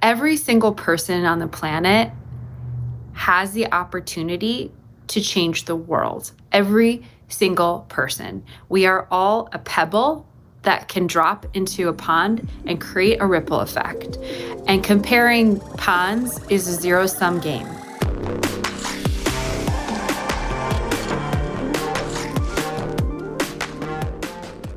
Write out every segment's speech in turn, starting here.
every single person on the planet has the opportunity to change the world. Every single person. We are all a pebble that can drop into a pond and create a ripple effect. And comparing ponds is a zero-sum game.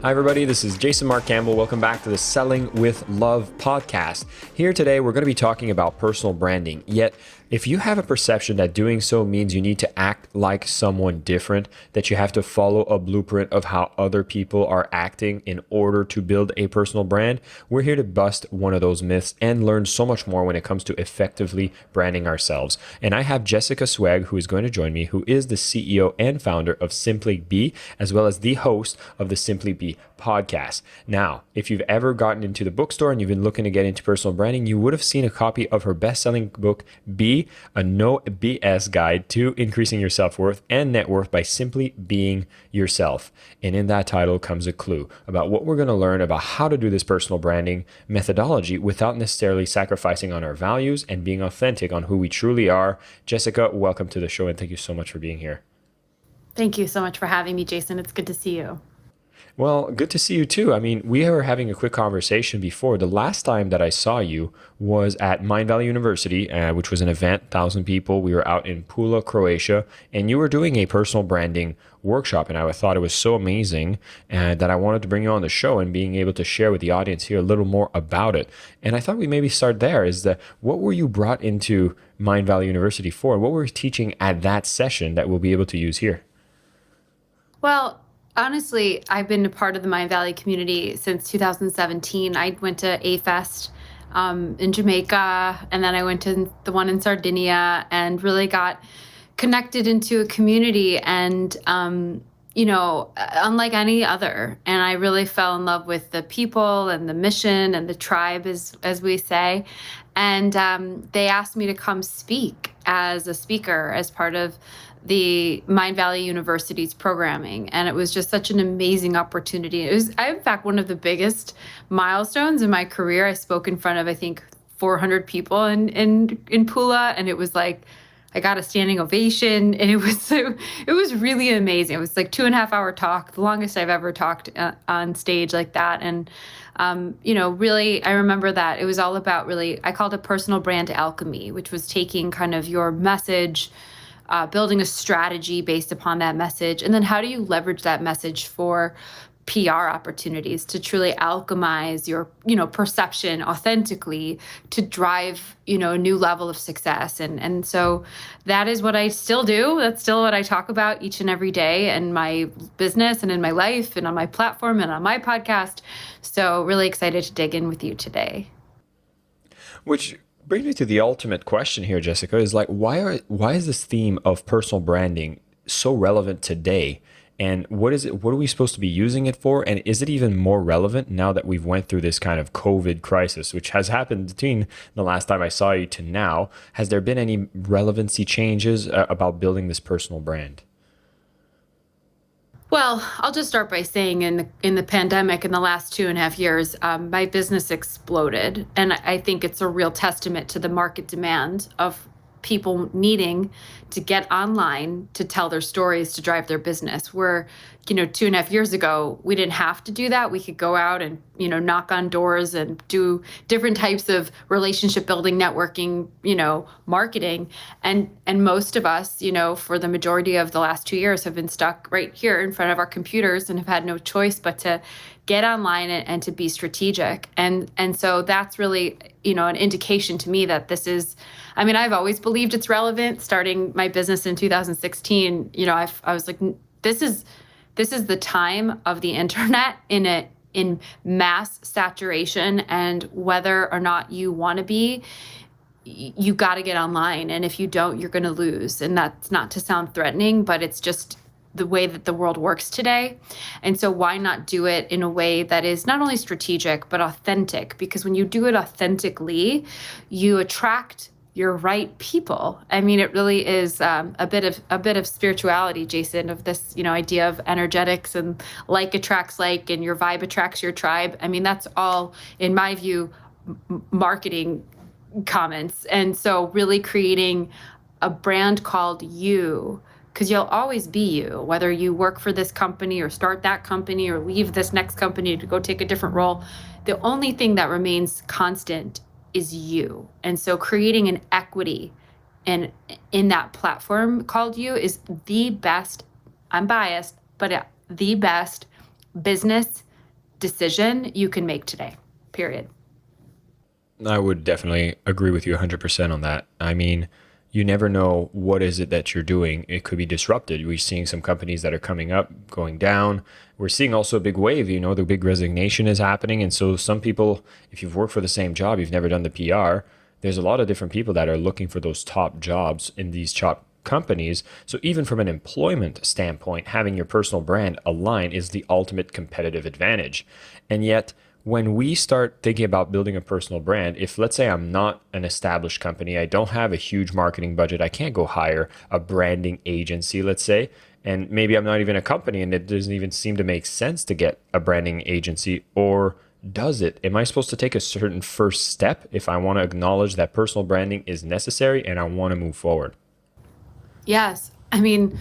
Hi everybody, this is Jason Marc Campbell. Welcome back to the Selling with Love podcast. Here today, we're going to be talking about personal branding. Yet, if you have a perception that doing so means you need to act like someone different, that you have to follow a blueprint of how other people are acting in order to build a personal brand, we're here to bust one of those myths and learn so much more when it comes to effectively branding ourselves. And I have Jessica Zweig, who is going to join me, who is the CEO and founder of Simply Be, as well as the host of the Simply Be podcast. Now, if you've ever gotten into the bookstore and you've been looking to get into personal branding, you would have seen a copy of her best-selling book, Be, a no BS guide to increasing your self-worth and net worth by simply being yourself. And in that title comes a clue about what we're going to learn about how to do this personal branding methodology without necessarily sacrificing on our values and being authentic on who we truly are. Jessica, welcome to the show and thank you so much for being here. Thank you so much for having me, Jason. It's good to see you. Well, good to see you too. I mean, we were having a quick conversation before. The last time that I saw you was at Mindvalley University, which was an event, 1,000 people. We were out in Pula, Croatia, and you were doing a personal branding workshop. And I thought it was so amazing that I wanted to bring you on the show and being able to share with the audience here a little more about it. And I thought we maybe start there is that what were you brought into Mindvalley University for? What were you teaching at that session that we'll be able to use here? Well, honestly, I've been a part of the Mindvalley community since 2017. I went to A-Fest in Jamaica, and then I went to the one in Sardinia and really got connected into a community and, unlike any other. And I really fell in love with the people and the mission and the tribe, as we say. And they asked me to come speak as a speaker as part of the Mindvalley University's programming. And it was just such an amazing opportunity. It was, in fact, one of the biggest milestones in my career. I spoke in front of, I think, 400 people in Pula. And it was like, I got a standing ovation. And it was really amazing. It was like 2.5 hour talk, the longest I've ever talked on stage like that. And, really, I remember that it was all about really, I called it personal brand alchemy, which was taking kind of your message, building a strategy based upon that message. And then how do you leverage that message for PR opportunities to truly alchemize your, perception authentically to drive, a new level of success. And so that is what I still do. That's still what I talk about each and every day in my business and in my life and on my platform and on my podcast. So really excited to dig in with you today. Which brings me to the ultimate question here, Jessica, is like, why is this theme of personal branding so relevant today? And what are we supposed to be using it for? And is it even more relevant now that we've went through this kind of COVID crisis, which has happened between the last time I saw you to now? Has there been any relevancy changes about building this personal brand? Well, I'll just start by saying in the pandemic in the last 2.5 years, my business exploded. And I think it's a real testament to the market demand of people needing to get online to tell their stories to drive their business. Where, 2.5 years ago, we didn't have to do that. We could go out and, knock on doors and do different types of relationship building, networking, marketing. And most of us, for the majority of the last 2 years have been stuck right here in front of our computers and have had no choice but to get online and to be strategic. And so that's really, an indication to me that this is, I've always believed it's relevant. Starting my business in 2016, I was like, this is the time of the internet in mass saturation, and whether or not you want to be, you got to get online. And if you don't, you're going to lose. And that's not to sound threatening, but it's just the way that the world works today. And so why not do it in a way that is not only strategic, but authentic? Because when you do it authentically, you attract your right people. It really is a bit of spirituality, Jason, of this, idea of energetics and like attracts like, and your vibe attracts your tribe. That's all, in my view, marketing comments. And so really creating a brand called you, because you'll always be you, whether you work for this company or start that company or leave this next company to go take a different role. The only thing that remains constant is you. And so creating an equity in that platform called you is the best, I'm biased, but the best business decision you can make today, period. I would definitely agree with you 100% on that. I mean, you never know what is it that you're doing. It could be disrupted. We're seeing some companies that are coming up, going down. We're seeing also a big wave, the big resignation is happening. And so some people, if you've worked for the same job, you've never done the PR, there's a lot of different people that are looking for those top jobs in these top companies. So even from an employment standpoint, having your personal brand align is the ultimate competitive advantage. And yet, when we start thinking about building a personal brand, if let's say I'm not an established company, I don't have a huge marketing budget, I can't go hire a branding agency, let's say, and maybe I'm not even a company and it doesn't even seem to make sense to get a branding agency, or does it? Am I supposed to take a certain first step if I want to acknowledge that personal branding is necessary and I want to move forward? Yes. I mean,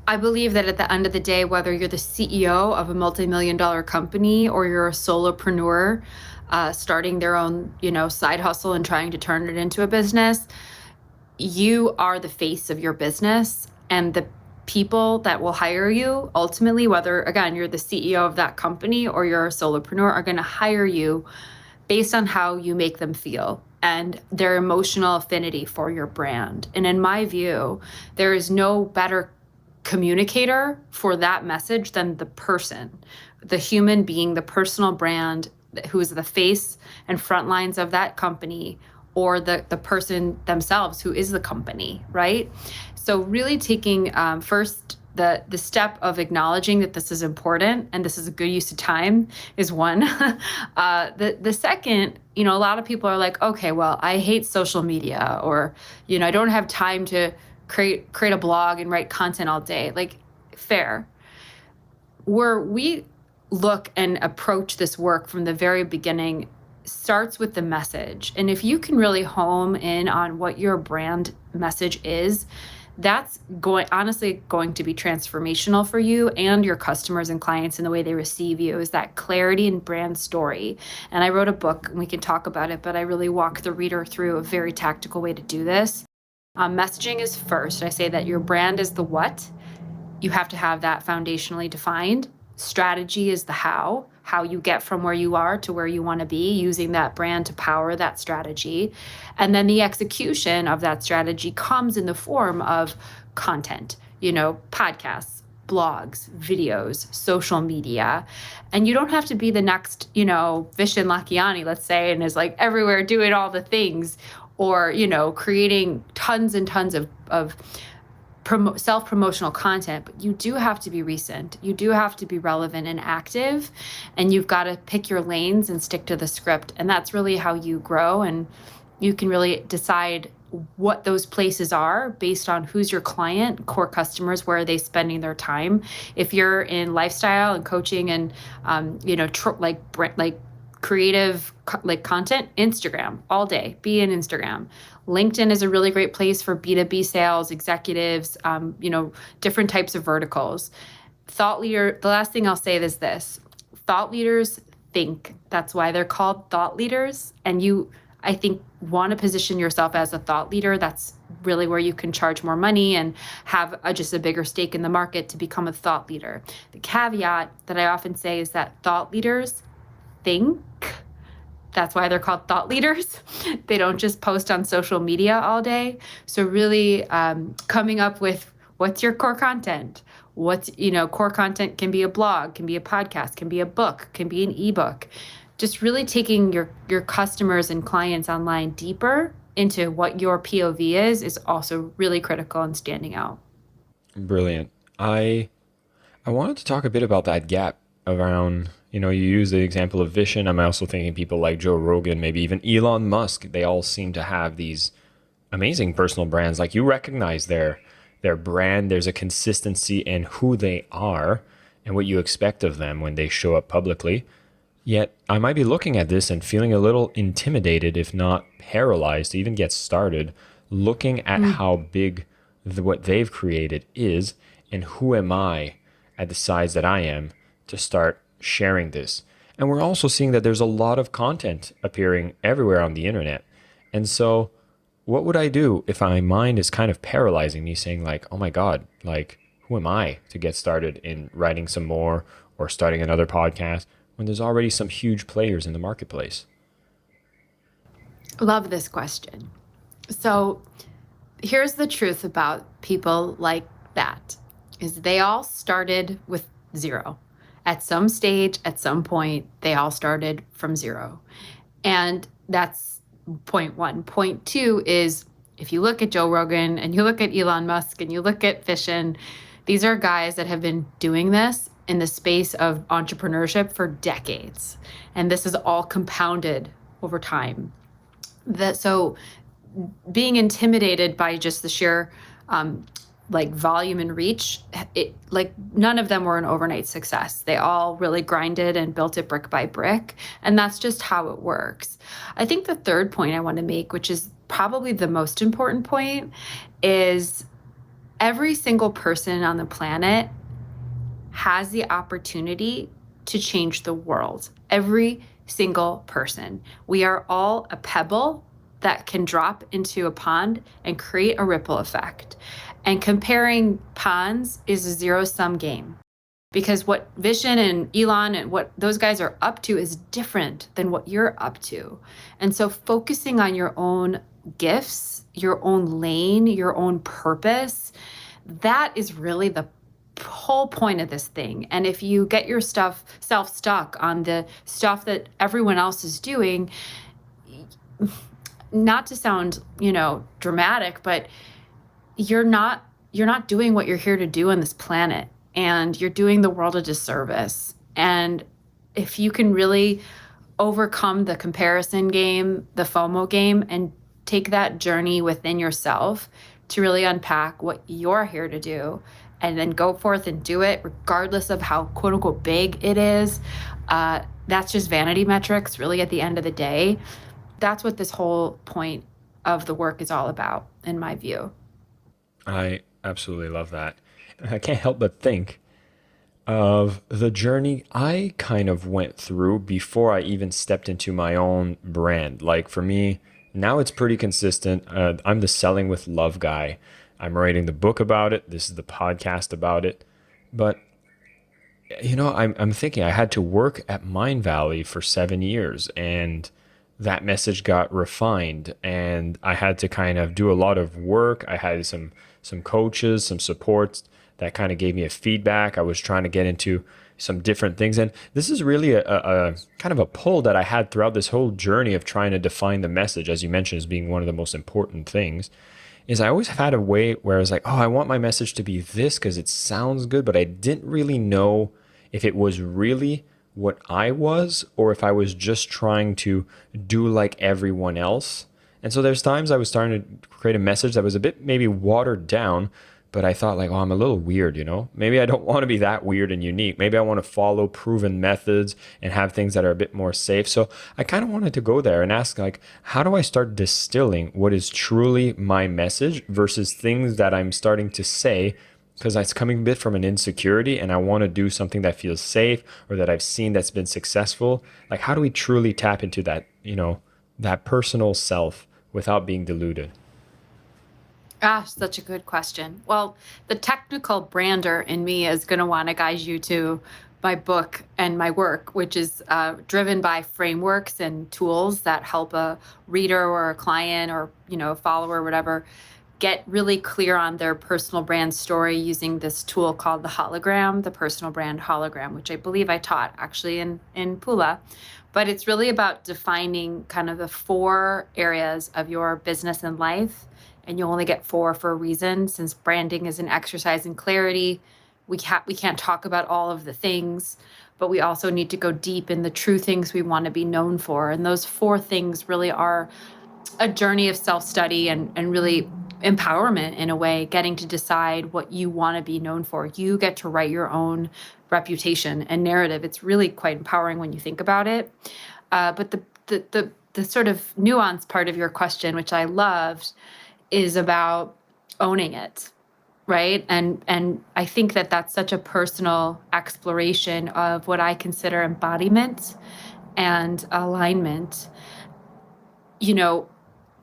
I believe that at the end of the day, whether you're the CEO of a multi-million-dollar company or you're a solopreneur starting their own, side hustle and trying to turn it into a business, you are the face of your business, and the people that will hire you ultimately, whether again you're the CEO of that company or you're a solopreneur, are going to hire you based on how you make them feel and their emotional affinity for your brand. And in my view, there is no better communicator for that message than the person, the human being, the personal brand who is the face and front lines of that company, or the person themselves who is the company, right? So really taking first the step of acknowledging that this is important and this is a good use of time is one. The second, a lot of people are like, okay, well, I hate social media, or, I don't have time to create a blog and write content all day. Like, fair. Where we look and approach this work from the very beginning starts with the message. And if you can really home in on what your brand message is, that's honestly going to be transformational for you and your customers and clients in the way they receive you, is that clarity and brand story. And I wrote a book and we can talk about it, but I really walk the reader through a very tactical way to do this. Messaging is first. I say that your brand is the what. You have to have that foundationally defined. Strategy is the how you get from where you are to where you want to be, using that brand to power that strategy. And then the execution of that strategy comes in the form of content, podcasts, blogs, videos, social media. And you don't have to be the next, Vishen Lakhiani, let's say, and is like everywhere doing all the things, or, creating tons and tons of self-promotional content, but you do have to be recent. You do have to be relevant and active, and you've got to pick your lanes and stick to the script. And that's really how you grow, and you can really decide what those places are based on who's your client, core customers, where are they spending their time. If you're in lifestyle and coaching and, creative content, Instagram all day, be in Instagram. LinkedIn is a really great place for B2B sales, executives, different types of verticals. Thought leader, the last thing I'll say is this: thought leaders think. That's why they're called thought leaders. And you, I think, want to position yourself as a thought leader. That's really where you can charge more money and have just a bigger stake in the market to become a thought leader. The caveat that I often say is that thought leaders think. That's why they're called thought leaders. They don't just post on social media all day. So really coming up with what's your core content. Core content can be a blog, can be a podcast, can be a book, can be an ebook. Just really taking your customers and clients online deeper into what your POV is also really critical in standing out. Brilliant. I wanted to talk a bit about that gap around, you use the example of Vishen. I'm also thinking people like Joe Rogan, maybe even Elon Musk. They all seem to have these amazing personal brands. Like, you recognize their brand. There's a consistency in who they are and what you expect of them when they show up publicly. Yet I might be looking at this and feeling a little intimidated, if not paralyzed, to even get started, looking at Mm. how big what they've created is, and who am I at the size that I am to start sharing this. And we're also seeing that there's a lot of content appearing everywhere on the internet. And so, what would I do if my mind is kind of paralyzing me, saying, like, oh my God, like, who am I to get started in writing some more or starting another podcast when there's already some huge players in the marketplace? Love this question. So here's the truth about people like that is they all started with zero. At some stage, at some point, they all started from zero. And that's point one. Point two is if you look at Joe Rogan and you look at Elon Musk and you look at Fishin, these are guys that have been doing this in the space of entrepreneurship for decades. And this is all compounded over time. So being intimidated by just the sheer like volume and reach, like none of them were an overnight success. They all really grinded and built it brick by brick, and that's just how it works. I think the third point I want to make, which is probably the most important point, is every single person on the planet has the opportunity to change the world. Every single person. We are all a pebble that can drop into a pond and create a ripple effect. And comparing ponds is a zero-sum game because what Vishen and Elon and what those guys are up to is different than what you're up to. And so focusing on your own gifts, your own lane, your own purpose, that is really the whole point of this thing. And if you get your self stuck on the stuff that everyone else is doing, not to sound, dramatic, but you're not doing what you're here to do on this planet, and you're doing the world a disservice. And if you can really overcome the comparison game, the FOMO game, and take that journey within yourself to really unpack what you're here to do, and then go forth and do it regardless of how quote unquote big it is, that's just vanity metrics really at the end of the day. That's what this whole point of the work is all about, in my view. I absolutely love that. I can't help but think of the journey I kind of went through before I even stepped into my own brand. Like for me, now it's pretty consistent. I'm the Selling with Love guy. I'm writing the book about it. This is the podcast about it. But I'm thinking I had to work at Mindvalley for 7 years, and that message got refined, and I had to kind of do a lot of work. I had some coaches, some supports that kind of gave me a feedback. I was trying to get into some different things, and this is really a kind of a pull that I had throughout this whole journey of trying to define the message, as you mentioned, as being one of the most important things. Is I always had a way where I was like, oh, I want my message to be this because it sounds good, but I didn't really know if it was really what I was or if I was just trying to do like everyone else. And so there's times I was starting to create a message that was a bit maybe watered down, but I thought like, oh, I'm a little weird, Maybe I don't want to be that weird and unique. Maybe I want to follow proven methods and have things that are a bit more safe. So I kind of wanted to go there and ask like, how do I start distilling what is truly my message versus things that I'm starting to say because it's coming a bit from an insecurity and I want to do something that feels safe or that I've seen that's been successful. Like, how do we truly tap into that, that personal self without being diluted? Ah, such a good question. Well, the technical brander in me is going to want to guide you to my book and my work, which is driven by frameworks and tools that help a reader or a client or, a follower or whatever get really clear on their personal brand story using this tool called the hologram, the personal brand hologram, which I believe I taught actually in Pula. But it's really about defining kind of the 4 areas of your business and life. And you only get 4 for a reason, since branding is an exercise in clarity. We can't talk about all of the things, but we also need to go deep in the true things we want to be known for. And those 4 things really are a journey of self-study and really empowerment in a way, getting to decide what you want to be known for. You get to write your own reputation and narrative. It's really quite empowering when you think about it. But the sort of nuanced part of your question, which I loved, is about owning it, right? And I think that that's such a personal exploration of what I consider embodiment and alignment. You know,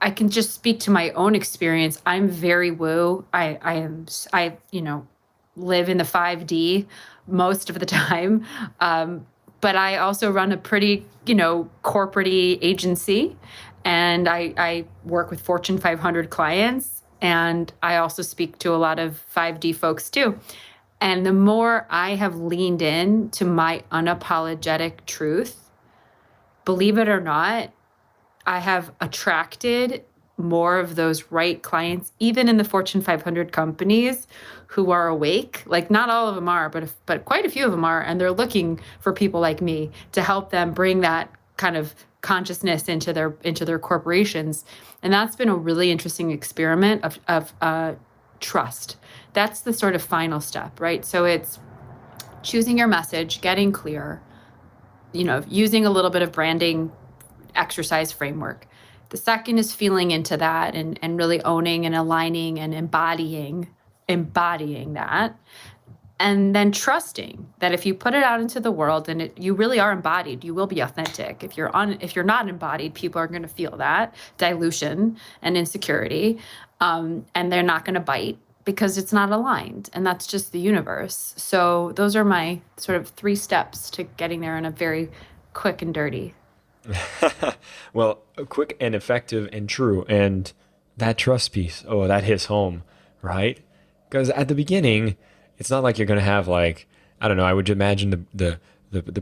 I can just speak to my own experience. I'm very woo. I live in the 5D most of the time. But I also run a pretty, corporate-y agency, and I work with Fortune 500 clients, and I also speak to a lot of 5D folks too. And the more I have leaned in to my unapologetic truth, believe it or not, I have attracted more of those right clients, even in the Fortune 500 companies who are awake. Like, not all of them are, but quite a few of them are. And they're looking for people like me to help them bring that kind of consciousness into their corporations. And that's been a really interesting experiment of trust. That's the sort of final step, right? So it's choosing your message, getting clear, using a little bit of branding exercise framework. The second is feeling into that and really owning and aligning and embodying that. And then trusting that if you put it out into the world and you really are embodied, you will be authentic. If you're not embodied, people are going to feel that dilution and insecurity, and they're not going to bite because it's not aligned. And that's just the universe. So those are my sort of 3 steps to getting there in a very quick and dirty. Well, quick and effective and true. And that trust piece, oh, that hits home, right? Because at the beginning, it's not like you're going to have like, I don't know, I would imagine the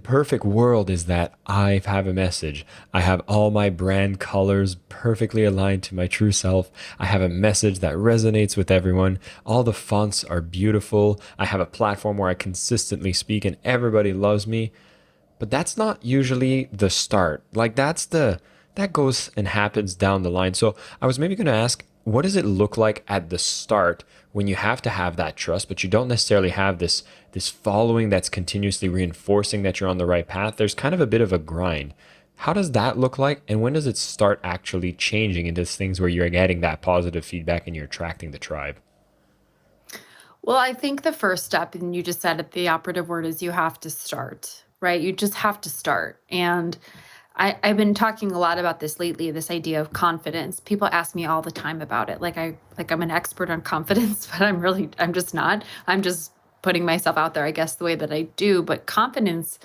perfect world is that I have a message. I have all my brand colors perfectly aligned to my true self. I have a message that resonates with everyone. All the fonts are beautiful. I have a platform where I consistently speak and everybody loves me. But that's not usually the start. Like that goes and happens down the line. So I was maybe going to ask, what does it look like at the start when you have to have that trust, but you don't necessarily have this following that's continuously reinforcing that you're on the right path? There's kind of a bit of a grind. How does that look like? And when does it start actually changing into things where you're getting that positive feedback and you're attracting the tribe? Well, I think the first step, and you just said it, the operative word is you have to start, right? You just have to start. And I've been talking a lot about this lately, this idea of confidence. People ask me all the time about it. I'm an expert on confidence, but I'm just not. I'm just putting myself out there, I guess, the way that I do. But confidence,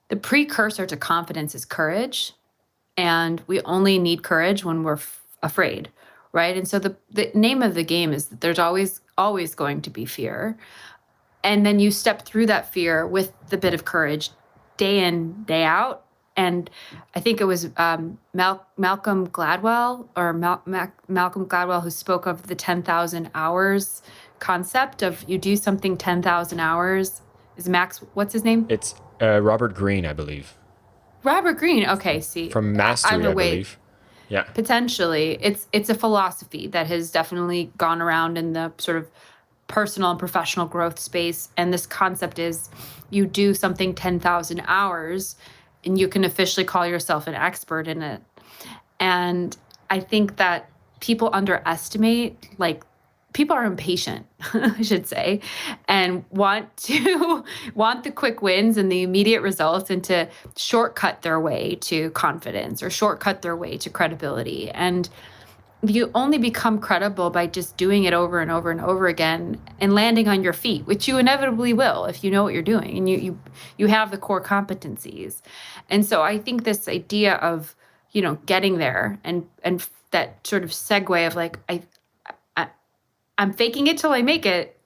the precursor to confidence is courage. And we only need courage when we're afraid, right? And so the name of the game is that there's always going to be fear. And then you step through that fear with the bit of courage day in, day out. And I think it was Malcolm Gladwell who spoke of the 10,000 hours concept of you do something 10,000 hours. Is Max, what's his name? It's Robert Greene, I believe. Robert Greene. Okay, see. From Mastery, I believe. Yeah. Potentially. It's a philosophy that has definitely gone around in the sort of personal and professional growth space. And this concept is you do something 10,000 hours and you can officially call yourself an expert in it. And I think that people underestimate, people are impatient, I should say, and want the quick wins and the immediate results and to shortcut their way to confidence or shortcut their way to credibility. And you only become credible by just doing it over and over and over again and landing on your feet, which you inevitably will if you know what you're doing and you have the core competencies. And so I think this idea of, getting there and that sort of segue of I'm faking it till I make it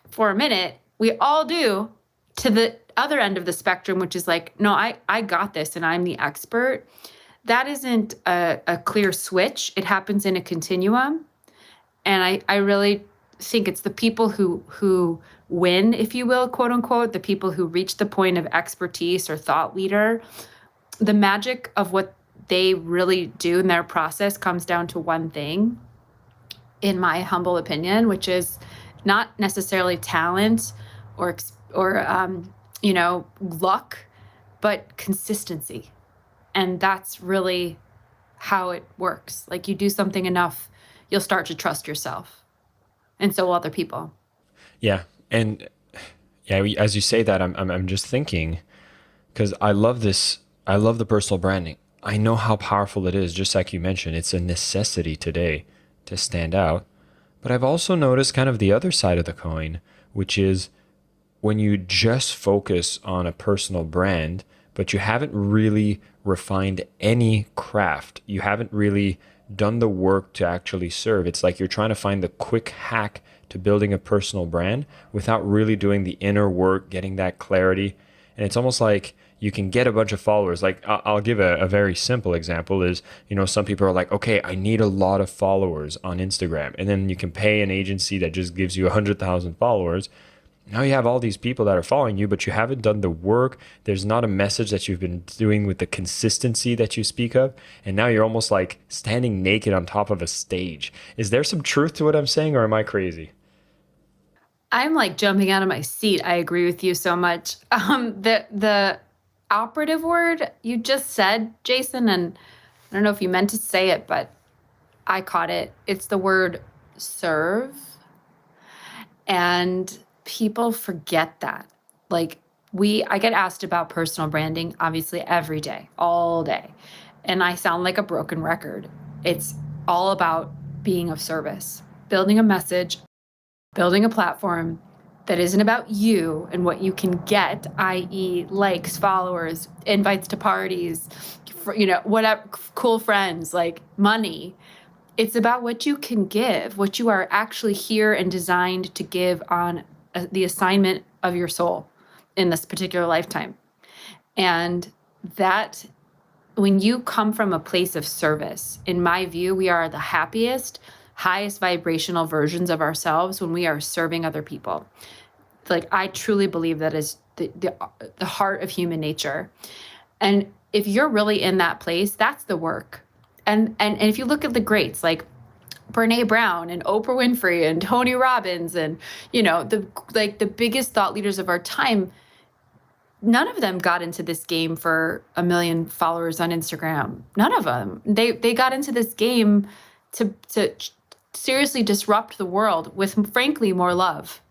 for a minute. We all do, to the other end of the spectrum, which is no, I got this and I'm the expert. That isn't a clear switch. It happens in a continuum. And I really think it's the people who win, if you will, quote unquote, the people who reach the point of expertise or thought leader. The magic of what they really do in their process comes down to one thing. in my humble opinion, which is not necessarily talent or luck, but consistency. And that's really how it works. Like, you do something enough, you'll start to trust yourself, and so will other people. Yeah. And yeah, as you say that, I'm just thinking, because I love this. I love the personal branding. I know how powerful it is. Just like you mentioned, it's a necessity today to stand out. But I've also noticed kind of the other side of the coin, which is when you just focus on a personal brand, but you haven't really refined any craft, you haven't really done the work to actually serve. It's like you're trying to find the quick hack to building a personal brand without really doing the inner work, getting that clarity. And it's almost like you can get a bunch of followers. Like I'll give a very simple example is, some people are like, okay, I need a lot of followers on Instagram. And then you can pay an agency that just gives you 100,000 followers. Now you have all these people that are following you, but you haven't done the work. There's not a message that you've been doing with the consistency that you speak of. And now you're almost like standing naked on top of a stage. Is there some truth to what I'm saying, or am I crazy? I'm like jumping out of my seat. I agree with you so much. The operative word you just said, Jason, and I don't know if you meant to say it, but I caught it. It's the word serve. And people forget that. Like, I get asked about personal branding, obviously, every day, all day. And I sound like a broken record. It's all about being of service, building a message, building a platform that isn't about you and what you can get, i.e., likes, followers, invites to parties, whatever, cool friends, like money. It's about what you can give, what you are actually here and designed to give on the assignment of your soul in this particular lifetime. And that, when you come from a place of service, in my view, we are the happiest, highest vibrational versions of ourselves when we are serving other people. Like, I truly believe that is the heart of human nature. And if you're really in that place, that's the work. And if you look at the greats like Brene Brown and Oprah Winfrey and Tony Robbins and the biggest thought leaders of our time, none of them got into this game for 1 million followers on Instagram. None of them. They got into this game to seriously disrupt the world with, frankly, more love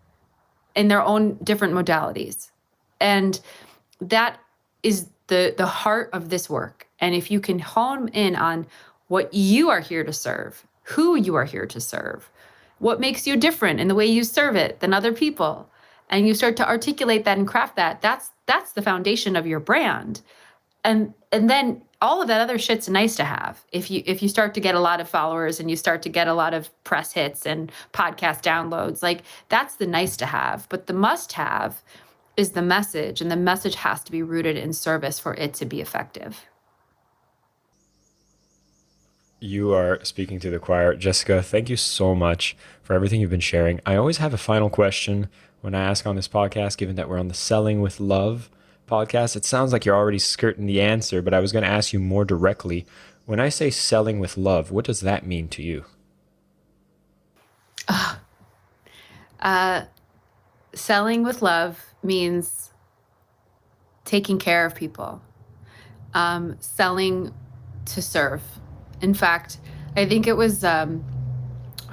in their own different modalities. And that is the heart of this work. And if you can hone in on what you are here to serve, who you are here to serve, what makes you different in the way you serve it than other people, and you start to articulate that and craft that, that's the foundation of your brand. And then all of that other shit's nice to have. If you start to get a lot of followers and you start to get a lot of press hits and podcast downloads, like, that's the nice to have. But the must have is the message, and the message has to be rooted in service for it to be effective. You are speaking to the choir. Jessica, thank you so much for everything you've been sharing. I always have a final question when I ask on this podcast, given that we're on the Selling with Love podcast. It sounds like you're already skirting the answer, but I was going to ask you more directly. When I say selling with love, what does that mean to you? Selling with love means taking care of people, selling to serve. In fact, I think it was a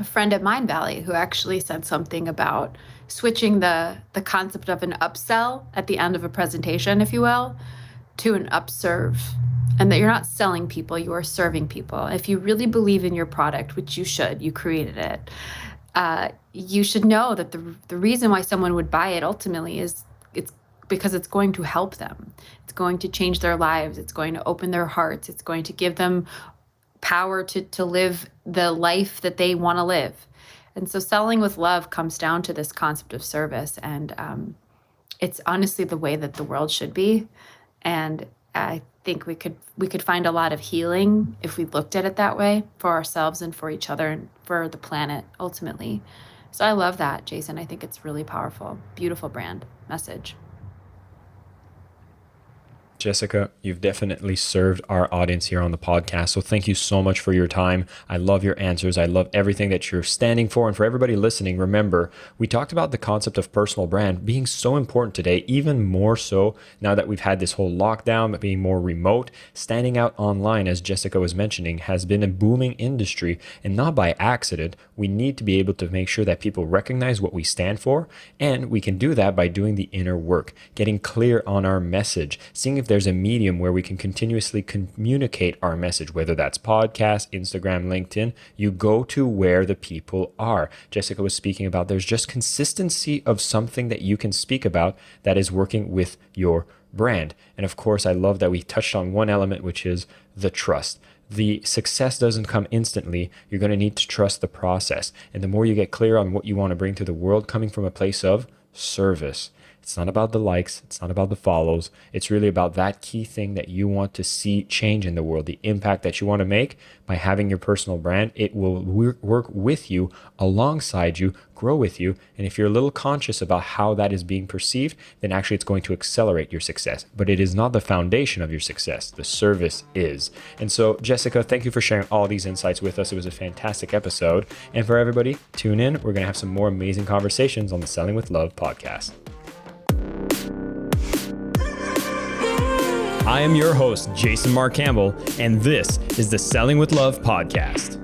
friend at Mindvalley who actually said something about switching the concept of an upsell at the end of a presentation, if you will, to an upserve. And that you're not selling people, you are serving people. If you really believe in your product, which you should, you created it, you should know that the reason why someone would buy it ultimately is it's because it's going to help them. It's going to change their lives. It's going to open their hearts. It's going to give them power to live the life that they want to live. And so selling with love comes down to this concept of service. And it's honestly the way that the world should be. And I think we could find a lot of healing if we looked at it that way for ourselves and for each other and for the planet ultimately. So I love that, Jason. I think it's really powerful, beautiful brand message. Jessica, you've definitely served our audience here on the podcast. So thank you so much for your time. I love your answers. I love everything that you're standing for. And for everybody listening, remember, we talked about the concept of personal brand being so important today, even more so now that we've had this whole lockdown, being more remote. Standing out online, as Jessica was mentioning, has been a booming industry, and not by accident. We need to be able to make sure that people recognize what we stand for, and we can do that by doing the inner work, getting clear on our message, seeing if there's a medium where we can continuously communicate our message, whether that's podcast, Instagram, LinkedIn. You go to where the people are. Jessica was speaking about there's just consistency of something that you can speak about that is working with your brand. And of course, I love that we touched on one element, which is the trust. The success doesn't come instantly. You're going to need to trust the process. And the more you get clear on what you want to bring to the world, coming from a place of service. It's not about the likes. It's not about the follows. It's really about that key thing that you want to see change in the world, the impact that you want to make by having your personal brand. It will work with you, alongside you, grow with you. And if you're a little conscious about how that is being perceived, then actually it's going to accelerate your success. But it is not the foundation of your success. The service is. And so, Jessica, thank you for sharing all these insights with us. It was a fantastic episode. And for everybody, tune in. We're going to have some more amazing conversations on the Selling with Love podcast. I am your host, Jason Marc Campbell, and this is the Selling with Love podcast.